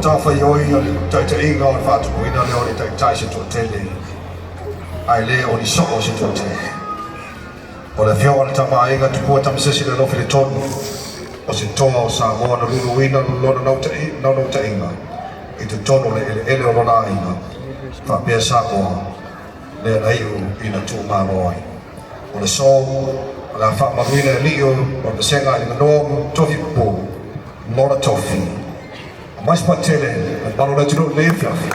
Tofoipupū te inga o whātu kuina leo ni te tai se tō tele. Ai le o ni soko se tō te. O le whio ana tama inga tupua tamasesi le lofi le tonu. O se toa o sa moa na lulu ina lona nau te inga. I te tono le ele o lona inga. Whapea sa moa. Le na iu ina tū mālo ai. O le so, la whamaruina e lio o le senga Iliganoa Tofoipupū. Lora tofi. Mais patele, balo le tino le fiafi.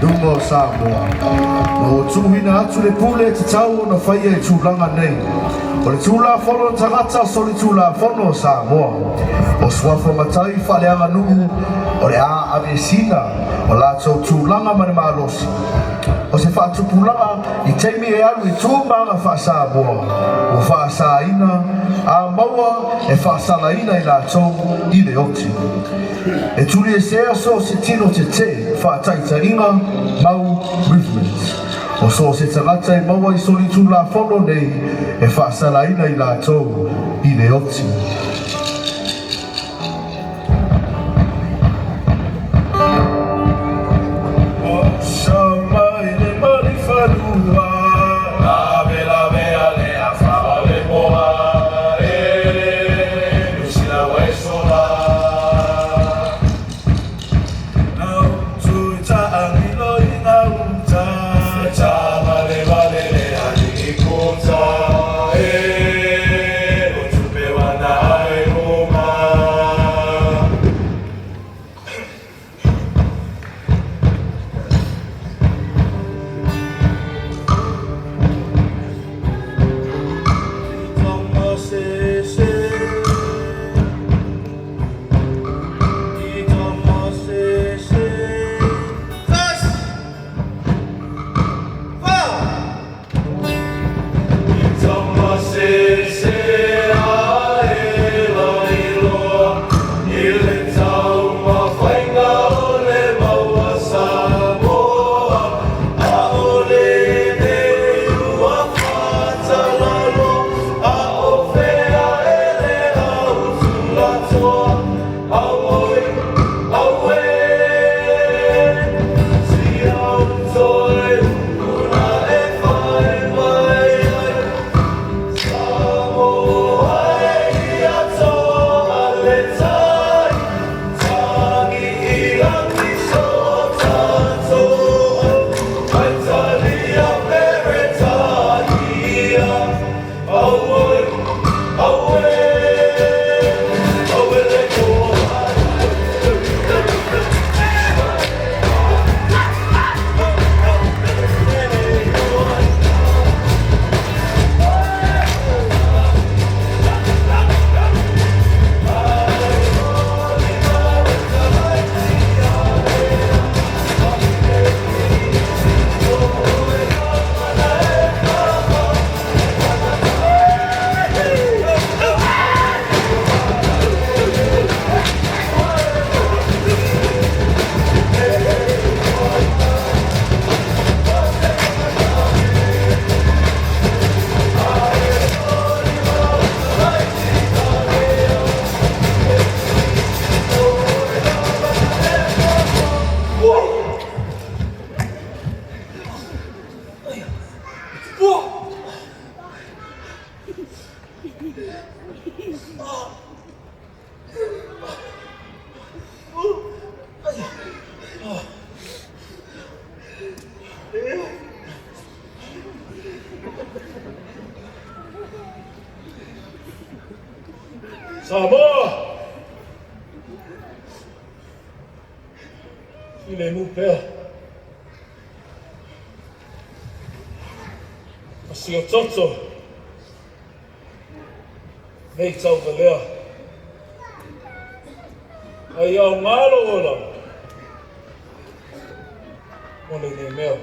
Dungo sa moa. No tuwina atu le pule te tau na whaia e tūlanga nei. O le tūla whono tangata so le tūla whono sa moa. O swafo matai whaleanga nuhu o le a avesina o la tau tūlanga mani malosi. O se whaatupulanga I teimi e alu I tūmanga whaasa moa. O whaasa ina a maua e whaasala ina I la tau I le oti. E tuli e sea so se tino te whaataita inga mau movement. O so se tangata I maua I soli tūla whono nei e whaasala ina I la tau I le oti. Vale, vale, vale, Samoa ile nupea Masio toto nei tau valea ai au malo ola ole nei mea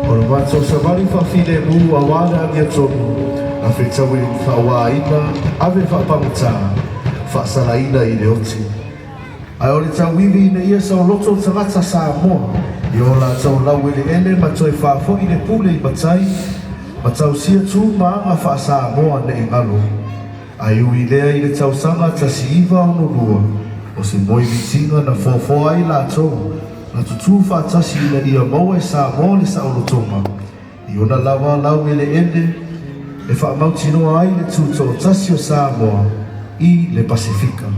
Ora matso savari fafile mu awala dia tonu a fetawi fawaina ave fapamta fasalaina ile oti ai ora tawivi ne ia sa loto tangata sa mo yo la tau lawele ele matoi fafo ile pule i batai matau sia tu maanga fasa mo ne ngalo ai uilea ile tau sanga ta SIVA ono lua o se moi vitinga na fofo ai la tau na tutu fatasi ina ia maua sa mo le sa olotonga i ona lawa lau ele ende e wha mautinoa ai le tuto tasio sa moa i le Pasifika.